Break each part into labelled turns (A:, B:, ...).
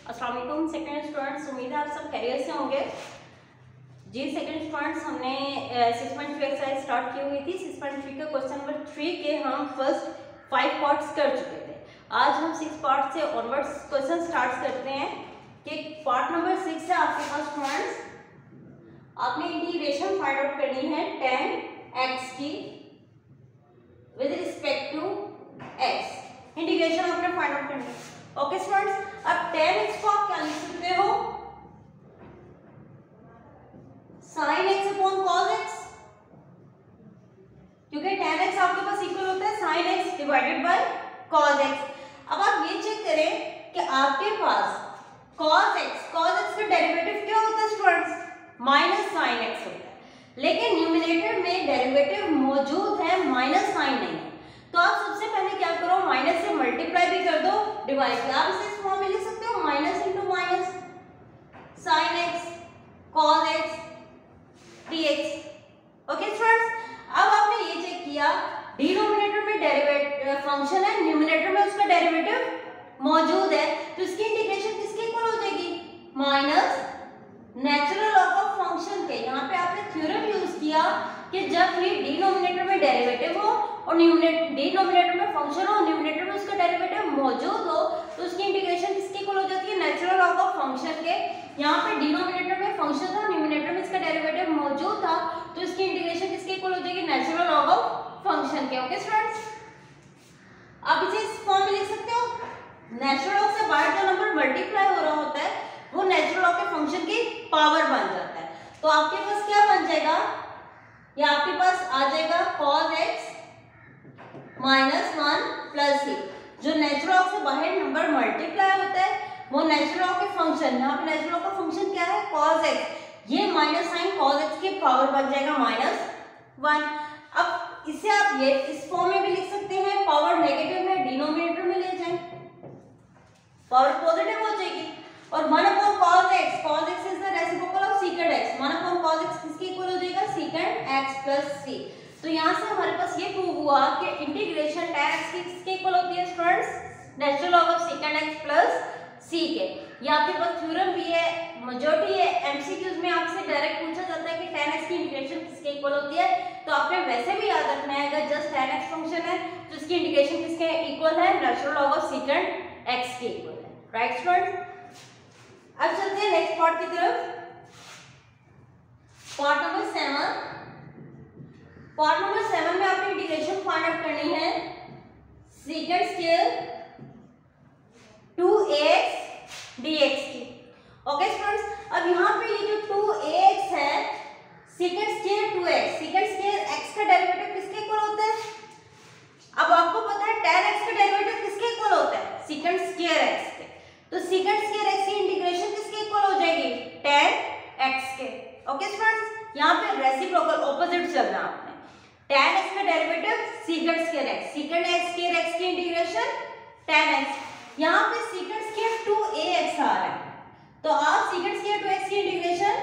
A: अस्सलाम वालेकुम second students, उम्मीद है आप सब खैरियत से होंगे। जी सेकंड स्टूडेंट्स, हमने 6.3 एक्सरसाइज स्टार्ट की हुई थी। 6.3 के क्वेश्चन नंबर 3 के हम फर्स्ट 5 पार्ट्स कर चुके थे। आज हम 6 पार्ट से ऑनवर्ड्स क्वेश्चन स्टार्ट करते हैं कि पार्ट नंबर 6 है आपके पास स्टूडेंट्स। आपने इंटीग्रेशन फाइंड आउट करनी है tan x की with respect to x। Integration आपने फाइंड आउट करनी है। ओके स्टूडेंट्स, अब tan x को आप क्या लिख सकते हो? sin x upon cos x, क्योंकि tan x आपके पास इक्वल होता है sin x divided by cos x। अब आप ये चेक करें कि आपके पास cos x का डेरिवेटिव क्या होता है स्टूडेंट्स? माइनस sin x होता है, लेकिन न्यूमरेटर में डेरिवेटिव मौजूद है, माइनस साइन नहीं है। तो आप सबसे पहले क्या करो, माइनस से मल्टीप्लाई भी कर दो, डिवाइड कर। आप इसे इस फॉर्म में लिख सकते हो, minus into minus sine x cos x dx। Okay students, अब आपने ये चेक किया डिनोमिनेटर में डेरिवेटिव फंक्शन है, न्यूमरेटर में उसका डेरिवेटिव मौजूद है, तो इसकी इंटीग्रेशन किसके इक्वल हो जाएगी? Minus natural log of function के। यहाँ पे आपने थ्योरम यूज किया कि जब भी डिनोमिनेटर में डेरिवेटिव हो और डिनोमिनेटर में फंक्शन हो, न्यूमरेटर में उसका डेरिवेटिव मौजूद हो, तो उसकी इंटीग्रेशन किसके इक्वल हो जाती है? नेचुरल लॉग ऑफ फंक्शन के। यहाँ पे डिनोमिनेटर में फंक्शन था, न्यूमरेटर में इसका डेरिवेटिव मौजूद था, तो इसकी इंटीग्रेशन किसके इक्वल हो जाएगी? नेचुरल लॉग ऑफ फंक्शन के। ओके स्टूडेंट्स, आप इसे इस फॉर्म में लिख सकते हो। नेचुरल लॉग से बाहर जो नंबर मल्टीप्लाई हो रहा होता है वो नेचुरल लॉग के फंक्शन की पावर बन जाता है। तो आपके पास क्या बन जाएगा? या आपके पास आ जाएगा cos x minus 1 plus c। जो नेचुरल लॉग से बाहर नंबर मल्टीप्लाई होता है वो नेचुरल लॉग के फंक्शन, यहाँ पे नेचुरल लॉग का फंक्शन क्या है? cos x। ये माइनस साइन cos x की पावर बन जाएगा -1। अब इसे आप ये इस फॉर्म में भी लिख सकते हैं, पावर नेगेटिव में डिनोमिनेटर में ले जाएं, पावर पॉजिटिव हो जाएगी। और 1 upon cos x is the reciprocal of secant x। 1 upon cos x किसके इक्वल हो जाएगा? secant x plus c। तो यहाँ से हमारे पास ये प्रूव हुआ कि इंटीग्रेशन tan x की किसके इक्वल होती है students? Natural log of secant x plus c के। ये आपके पास थ्योरम भी है, मेजॉरिटी है, एमसीक्यूज में आपसे डायरेक्ट पूछा जाता है कि tan x की इंटीग्रेशन किसके इक्वल होती है। तो आपने वैसे भी याद रखना है, अगर जस्ट tan x फंक्शन है तो इसकी इंटीग्रेशन किसके इक्वल है? Natural log of secant x के इक्वल है। राइट स्टूडेंट्स, अब चलते हैं नेक्स्ट पार्ट की तरफ। Part number 7। पार्ट नंबर 7 में आपने इंटीग्रेशन फाइंड आउट करनी है secant स्क्वायर 2ax dx की। ओके स्टूडेंट्स, अब यहाँ पे ये जो 2ax है, secant square 2x, secant square x का डेरिवेटिव किसके इक्वल होता है? अब आपको पता है tan x का डेरिवेटिव किसके इक्वल होता है? secant स्क्वायर x के। तो secant स्क्वायर x की इंटीग्रेशन किसके इक्वल हो जाएगी? tan x के। ओके स्टूडेंट्स, यहाँ पे रेसिप्रोकल ऑपोजिट चलना आपने। tan x का derivative secant square x, secant square x की इंटीग्रेशन tan x। यहाँ पे secant स्क्वायर 2ax आ रहा है, तो आप secant स्क्वायर 2x की इंटीग्रेशन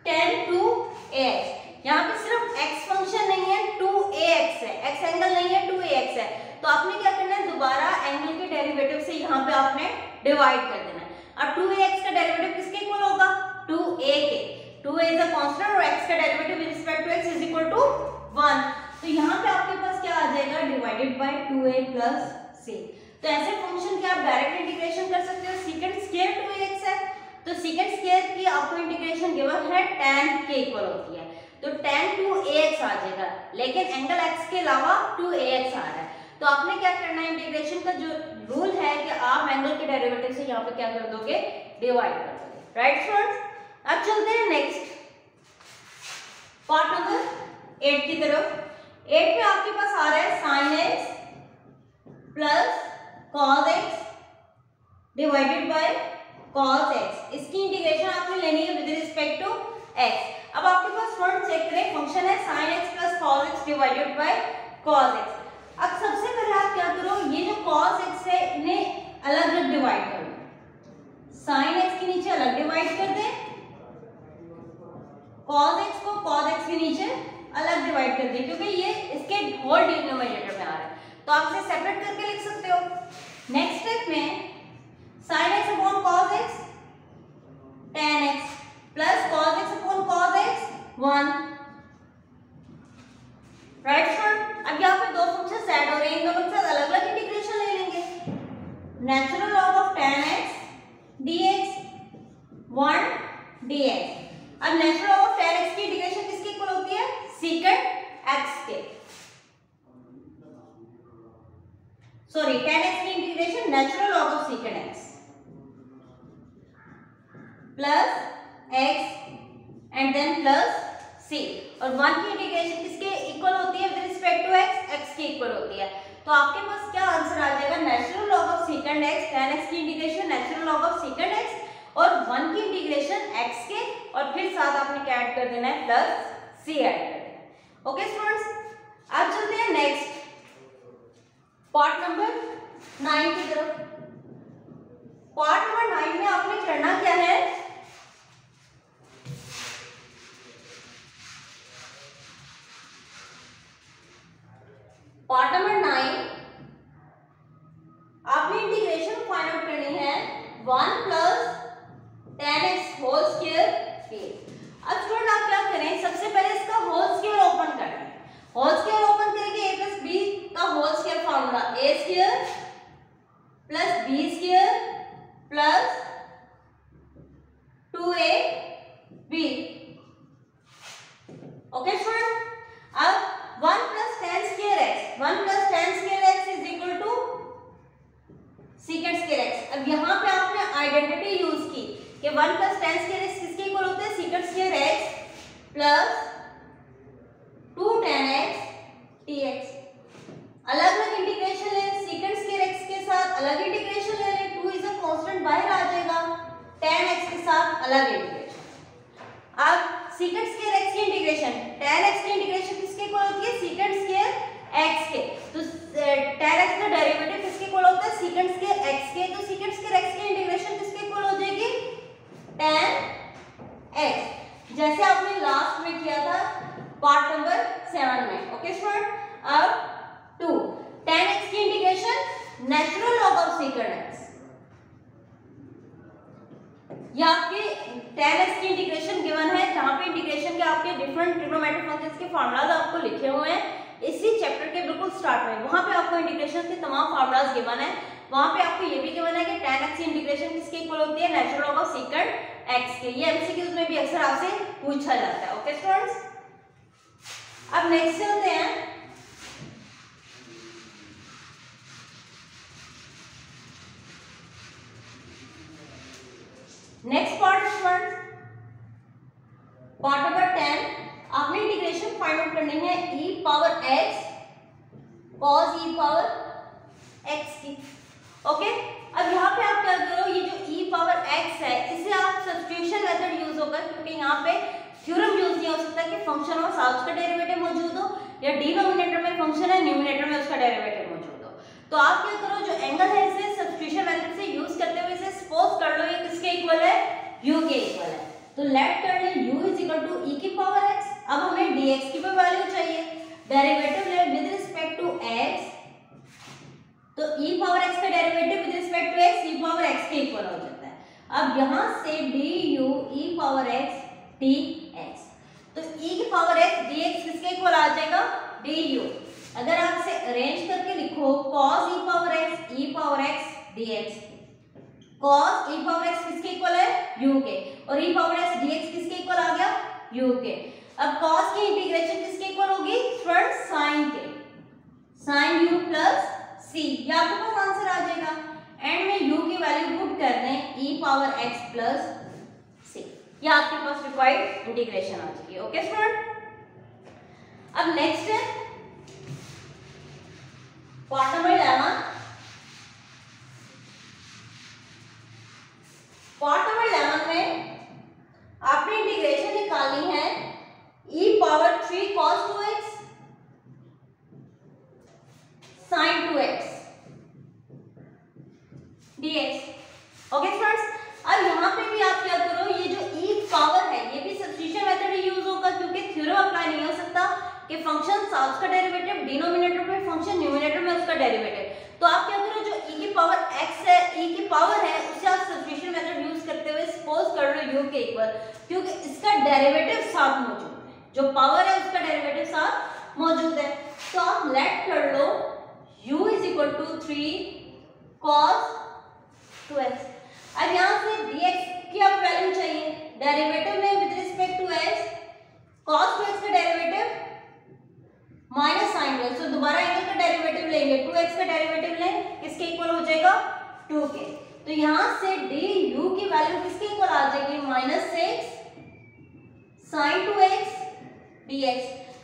A: tan 2ax। यहाँ पे सिर्फ x फंक्शन नहीं है, 2ax है, x एंगल नहीं है, 2ax है। तो आपने क्या करना है, दोबारा एंगल के डेरिवेटिव से यहाँ पे आपने डिवाइड कर देना है। अब 2ax का डेरिवेटिव किसके इक्वल होगा? 2a के। 2a इज अ कांस्टेंट और x का derivative with respect to x is equal to 1। तो यहाँ पे आपके पास क्या आ जाएगा? Divided by 2a plus c। तो ऐसे फंक्शन की आप डायरेक्ट इंटीग्रेशन कर सकते हो। secant स्क्वायर 2ax है, तो secant स्क्वायर की आपको इंटीग्रेशन गिवन है tan के इक्वल होती है, तो tan 2ax आ जाएगा, लेकिन एंगल x के अलावा 2ax आ रहा है। तो आपने क्या करना है, इंटीग्रेशन का जो रूल है कि आप एंगल के डेरिवेटिव से यहाँ पे क्या कर दोगे? डिवाइड कर दोगे। राइट स्टूडेंट्स, अब चलते हैं नेक्स्ट पार्ट नंबर 8 की तरफ। 8 में आपके पास आ रहा है sin x plus cos x divided by cos x। इसकी इंटीग्रेशन आपने लेनी है विद रिस्पेक्ट टू x। अब आपके पास फ्रंट चेक करें, फंक्शन है sin x plus cos x divided by cos x। अब सबसे पहले आप क्या करो, ये जो cos x है इन्हें अलग अलग डिवाइड कर दो। sin x के नीचे अलग डिवाइड कर दें, cos x को cos x के नीचे अलग डिवाइड कर दें, क्योंकि ये इसके होल डिनोमिनेटर में आ रहा है, तो आप इसे सेपरेट करके लिख सकते हो। नेक्स्ट स्टेप में natural log of tan x dx 1 dx। अब natural log of tan x की इंटीग्रेशन किसके इक्वल होती है? secant x के, सॉरी tan x की integration natural log of secant x plus x and then plus c, और 1 की integration किसके इक्वल होती है विद रिस्पेक्ट टू x के इक्वल होती है। तो आपके पास क्या आंसर आ जाएगा? Natural log of secant x, tan x की integration natural log of secant x और 1 की इंटीग्रेशन x के, और फिर साथ आपने क्या ऐड कर देना है? प्लस c ऐड कर देना है। ओके स्टूडेंट्स, अब चलते हैं नेक्स्ट पार्ट नंबर 9 की तरफ। पार्ट नंबर 9 में आपने करना क्या है? पार्ट नंबर 9 आपने इंटीग्रेशन फाइंड आउट करनी है 1 plus tan x whole square के। अब स्टूडेंट आप क्या करें? सबसे पहले इसका होल स्क्वायर ओपन करना है। होल स्क्वायर ओपन करेंगे a प्लस b का whole square formula a square plus b square plus 2ab। Okay student, अब 1 plus tan square x, 1 plus tan square x is equal to secant square x। अब यहाँ पे आपने identity use की कि 1 plus tan square x किसके equal होते हैं? secant square x plus 2 tan x dx। अलग अलग इंटीग्रेशन ले, secant स्क्वायर x के साथ अलग इंटीग्रेशन ले ले, 2 इज अ कांस्टेंट बाहर आ जाएगा, tan x के साथ अलग इंटीग्रेशन। अब secant स्क्वायर x की इंटीग्रेशन tan x की इंटीग्रेशन किसके इक्वल होती है? secant स्क्वायर x के। तो tan x का डेरिवेटिव किसके इक्वल होता है? secant स्क्वायर x के। तो secant स्क्वायर x की इंटीग्रेशन किसके इक्वल हो जाएगी? tan x, जैसे आपने लास्ट में किया था पार्ट नंबर 7 में। ओके स्टूडेंट, अब 2 tan x की integration natural log of secant x, या आपके tan x की इंटीग्रेशन गिवन है, जहां पे इंटीग्रेशन के आपके डिफरेंट ट्रिग्नोमेट्रिक फंक्शंस के फार्मूलाज आपको लिखे हुए हैं इसी चैप्टर के बिल्कुल स्टार्ट में। वहां पे आपको इंटीग्रेशन के तमाम फार्मूलाज गिवन है। वहां पे आपको ये भी गिवन है कि tan x की इंटीग्रेशन किसके इक्वल होती है? Natural log of secant x के। ये एमसीक्यूज में भी अक्सर आपसे पूछा जाता है। ओके स्टूडेंट्स, अब नेक्स्ट चलते हैं next part students, part number 10। आपने इंटीग्रेशन फाइंड आउट करनी है e power x cos e power x की। ओके, अब यहाँ पे आप क्या करो, ये जो e पावर x है इसे आप सब्स्टिट्यूशन मेथड यूज होगा, क्योंकि यहाँ पे थ्योरम यूज नहीं हो सकता कि फंक्शन में साथ का डेरिवेटिव मौजूद हो या डिनोमिनेटर में फंक्शन है न्यूमिनेटर में उसका डेरिवेटिव मौजूद हो। तो आप क्या करो, जो एंगल है इसे सब्स्टिट्यूशन मेथड से यूज करते हुए इसे सपोज कर लो ये किसके इक्वल है? u के इक्वल है। तो लेट कर ले u is equal to e की पावर x। अब हमें dx की भी वैल्यू चाहिए, डेरिवेटिव ले विद रिस्पेक्ट टू x, तो e पावर x का derivative with respect to x e power x के इक्वल हो जाता है। अब यहां से du e power x dx, तो e की पावर x dx किसके इक्वल आ जाएगा? du। अगर आप इसे अरेंज करके लिखो cos e power x dx, cos e power x किसके इक्वल है? u के, और e पावर x dx किसके इक्वल आ गया? u के। अब cos की इंटीग्रेशन किसके इक्वल होगी? फ्रंट sin के, sin u प्लस c, ये आपके पास आंसर आ जाएगा। एंड में u की वैल्यू पुट कर दें e power x plus c, ये आपके पास रिक्वायर्ड इंटीग्रेशन आ जाएगी। ओके स्टूडेंट, अब नेक्स्ट है पार्ट नंबर 11। पार्ट नंबर 11 में आपने इंटीग्रेशन निकालनी है e power 3 cos 2x sin 2x dx। Okay friends, अब यहाँ पे भी आप क्या करो, ये जो e पावर है ये भी सब्स्टिट्यूशन मेथड ही यूज होगा, क्योंकि थ्योरम अप्लाई नहीं हो सकता कि फंक्शन साथ का डेरिवेटिव डिनोमिनेटर में फंक्शन न्यूमिनेटर में उसका डेरिवेटिव। तो आप क्या करो, जो e की पावर x है, e की पावर है, उसे आप सब्स्टिट्यूशन मेथड यूज करते हुए सपोज कर लो u के इक्वल, क्योंकि इसका डेरिवेटिव साथ मौजूद है, जो पावर है उसका डेरिवेटिव साथ मौजूद है। तो आप लेट कर लो u is equal to 3 cos 2x। अब यहाँ से dx की अब वैल्यू चाहिए, डेरिवेटिव में with respect to x, cos 2x का डेरिवेटिव माइनस साइन 2x, तो दोबारा एंगल का डेरिवेटिव लेंगे, 2x का डेरिवेटिव लें, किसके इक्वल हो जाएगा 2 के। तो यहाँ से du की वैल्यू किसके इक्वल आ जाएगी, -6 sin 2x dx।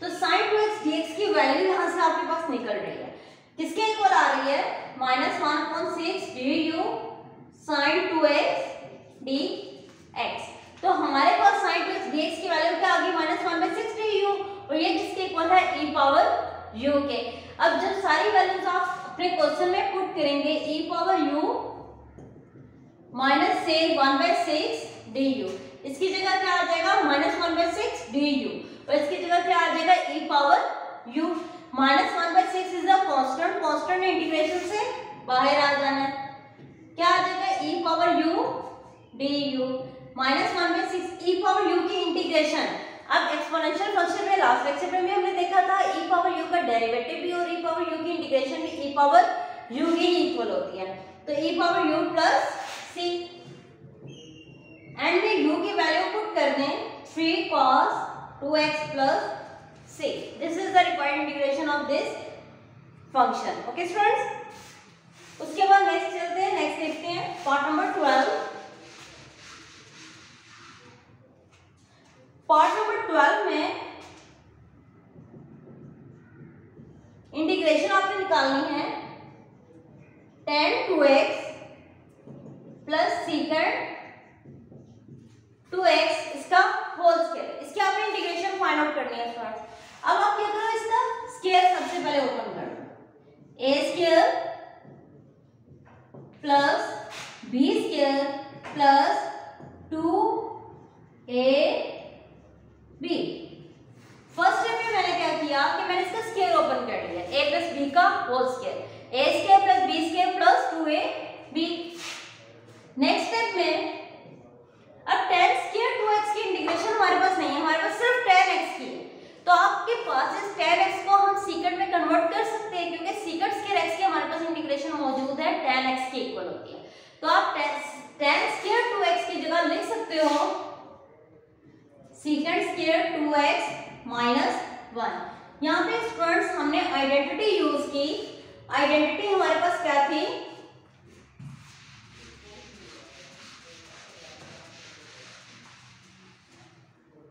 A: तो sin 2x dx की वैल्यू यहाँ से आपके पास निकल रही है, किसके इक्वल आ रही है, -1/6 du sin 2x dx। तो हमारे पास sin 2x dx की वैल्यू क्या आ गई, -1/6 du, और ये किसके इक्वल है, e पावर u के। अब जब सारी वैल्यूज आप अपने क्वेश्चन में पुट करेंगे, e पावर u माइनस से 1/6 du, इसकी जगह क्या आ जाएगा, -1/6 du, और इसकी जगह क्या आ जाएगा, e power u। -1/6 is a constant, constant integration से बाहर आ जाना है, क्या आ जाएगा, e power u du, -1/6 e power u की इंटीग्रेशन। अब एक्सपोनेंशियल फंक्शन में लास्ट लेक्चर में भी हमने देखा था e पावर u का डेरिवेटिव भी और e पावर u की इंटीग्रेशन भी e पावर u के ही इक्वल होती है, तो e power u plus c, and में u की वैल्यू पुट कर दें 3 cos 2x plus c। This is the required integration of this function. Okay students, उसके बाद नेक्स्ट चलते हैं, नेक्स्ट देखते हैं पार्ट नंबर 12। पार्ट नंबर 12 में इंटीग्रेशन आपने निकालनी है tan 2x plus secant 2x इसका होल स्क्वायर, इसकी आपने इंटीग्रेशन फाइंड आउट करनी है स्टूडेंट्स। अब आप क्या करो, इसका स्क्वायर सबसे पहले ओपन कर लो, a square plus b square plus 2ab। First step में मैंने क्या किया कि मैंने इसका स्क्वायर ओपन कर लिया, a प्लस b का whole square, a square plus b square plus 2ab। Next step में अब tan स्क्वायर 2x की इंटीग्रेशन हमारे पास नहीं है, हमारे पास सिर्फ tan x की है, तो आपके पास इस tan x को हम secant में कन्वर्ट कर सकते हैं, क्योंकि secant स्क्वायर x की हमारे पास इंटीग्रेशन मौजूद है, tan x के इक्वल होती है। तो आप tan स्क्वायर 2x की जगह लिख सकते हो secant स्क्वायर 2x माइनस 1। यहाँ पे स्टूडेंट्स हमने आइडेंटिटी यूज की, आइडेंटिटी हमारे पास क्या थी,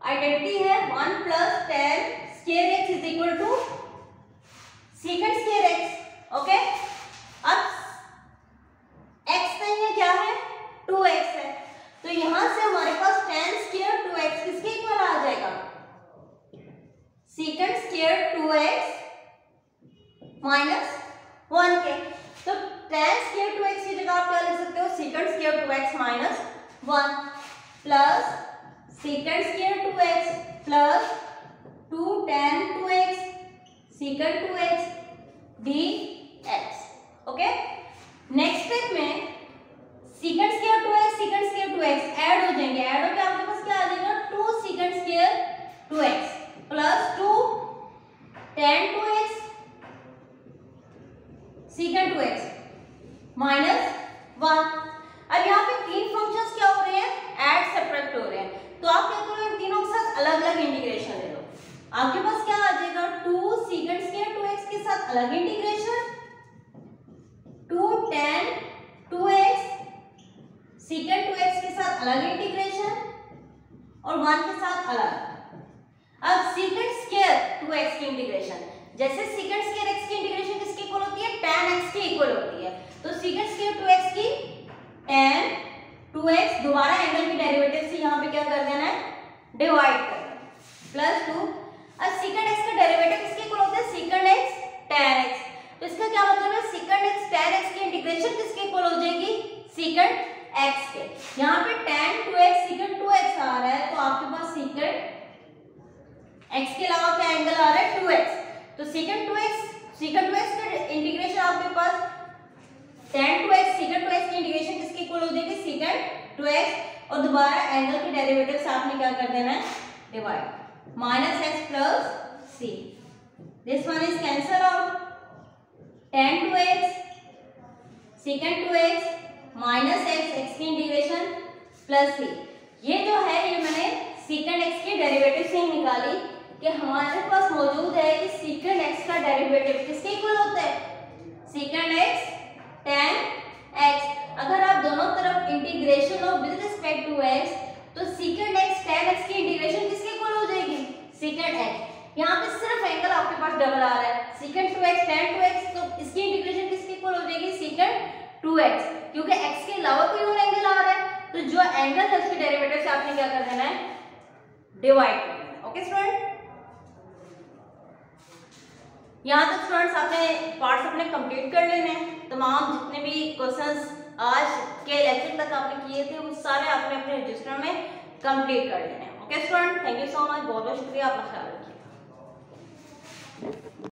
A: आइडेंटिटी है 1 plus tan square x is equal to secant square x। Okay, अब x नहीं है, क्या है, 2x है, तो यहां से हमारे पास tan स्क्वायर 2x किसके इक्वल आ जाएगा, secant स्क्वायर 2x माइनस 1 के। तो tan स्क्वायर 2x की जगह आप क्या लिख सकते हो, secant square 2x minus 1 plus secant square 2x plus 2 tan 2x secant 2x dx। Okay, next step में secant square 2x secant square 2x add हो जाएंगे, ऐड होकर आपके पास क्या आ जाएगा, 2 secant square 2x plus 2 tan 2x secant 2x minus 1। अब यहाँ पे तीन फंक्शंस क्या हो रहे हैं, ऐड सब्ट्रैक्ट हो रहे हैं, तो आप क्या करो, इन तीनों के साथ अलग अलग इंटीग्रेशन ले लो, आपके पास क्या आ जाएगा, 2 secant स्क्वायर 2x के साथ अलग integration, 2 tan 2x secant 2x के साथ अलग इंटीग्रेशन, और 1 के साथ अलग। अब secant स्क्वायर 2x की इंटीग्रेशन, जैसे secant स्क्वायर x की इंटीग्रेशन किसके इक्वल होती है, tan x के इक्वल होती है, तो secant स्क्वायर 2x की tan 2x, दोबारा एंगल की डेरिवेटिव से यहाँ पे क्या कर देना है, डिवाइड कर देना, प्लस 2। अब secant x का डेरिवेटिव किसके इक्वल होता है, secant x tan x, तो इसका क्या मतलब है, secant x tan x की इंटीग्रेशन किसके इक्वल हो जाएगी, secant x के। यहाँ पे tan 2x secant 2x आ रहा है, तो आपके पास secant x के अलावा क्या एंगल आ रहा है, 2x, तो secant 2x का इंटीग्रेशन आपके पास tan 2x secant 2x की इंटीग्रेशन किसके इक्वल हो जाएगी, secant 2x, और दोबारा एंगल के डेरिवेटिव से आपने क्या कर देना है, divide, minus x plus c, this one is cancel out, tan 2x secant 2x minus x की इंटीग्रेशन प्लस सी। ये जो है ये मैंने सीकेंड एक्स की डेरिवेटिव से ही निकाली कि हमारे पास मौजूद है कि सीकेंड एक्स का डेरिवेटिव किसके इक्वल होता है, सीकेंड एक्स tan x। अगर आप दोनों तरफ इंटीग्रेशन लो विद रिस्पेक्ट टू x तो सीकेंड एक्स tan x की इंटीग्रेशन किसके इक्वल हो जाएगी, सीकेंड x। यहाँ पे सिर्फ एंगल आपके पास डबल आ रहा है, सीकेंड 2x tan 2x, तो इसकी इंटीग्रेशन किसके इक्वल हो जाएगी, सीकेंड 2x, क्योंकि x के अलावा कोई और एंगल आ रहा है तो जो एंगल है उसके डेरिवेटिव से आपने क्या कर देना है, डिवाइड कर देना है। ओके स्टूडेंट, यहाँ तक स्टूडेंट्स आपने पार्ट्स अपने कंप्लीट कर लेने हैं। तमाम जितने भी क्वेश्चंस आज के लेक्चर तक आपने किए थे वो सारे आपने अपने रजिस्टर में कंप्लीट कर लेने हैं। Okay student, thank you so much, बहुत बहुत शुक्रिया, आपका ख्याल रखिए।